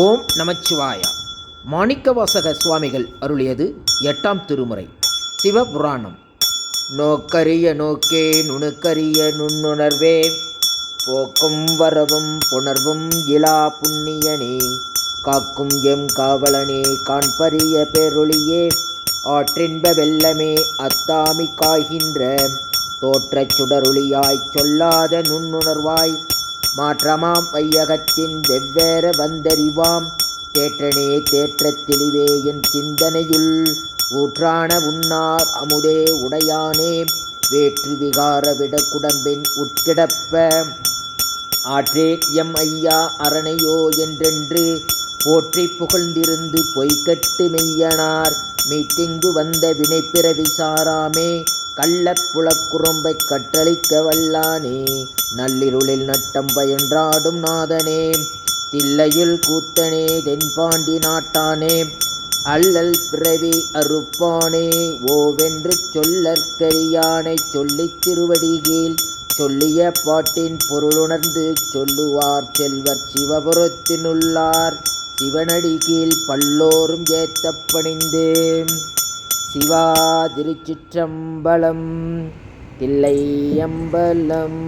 ஓம் நமச்சிவாய. மாணிக்கவாசக சுவாமிகள் அருளியது 8ஆம் திருமுறை சிவபுராணம். நோக்கரிய நோக்கே நுணுக்கரிய நுண்ணுணர்வே போக்கும் வரவும் புணர்வும் இலா புண்ணியனே காக்கும் எம் காவலனே காண்பரிய பேரொளியே ஆற்றின்ப வெள்ளமே அத்தாமி காய்கின்ற தோற்றச் சுடரொளியாய்ச் சொல்லாத நுண்ணுணர்வாய் மாற்றமாம் வையகத்தின் வெவ்வேற வந்தறிவாம் தேற்றனே தேற்றத் தெளிவே என் சிந்தனையுள் ஊற்றான உன்னார் அமுதே உடையானே வேற்று விகார விடக்குடம்பின் உட்கிடப்ப ஆற்றே எம் ஐயா அரணையோ என்றென்று போற்றி புகழ்ந்திருந்து பொய்கட்டு மெய்யனார் மீட்டிங்கு வந்த வினைப்பிறவி சாராமே கள்ளப் புலக்குறும்பைக் கற்றளிக்க வல்லானே நள்ளிருளில் நட்டம் பயின்றாடும் நாதனே தில்லையுள் கூத்தனே தென்பாண்டி நாட்டானே அல்லல் பிறவி அறுப்பானே ஓவென்று சொல்லற்கரியானைச் சொல்லித் திருவடிகீழ் சொல்லிய பாட்டின் பொருளுணர்ந்து சொல்லுவார் செல்வர் சிவபுரத்தினுள்ளார் சிவனடிகீழ் பல்லோரும் ஏத்தப் பணிந்து. சிவா திருச்சிற்றம்பலம். தில்லையம்பலம்.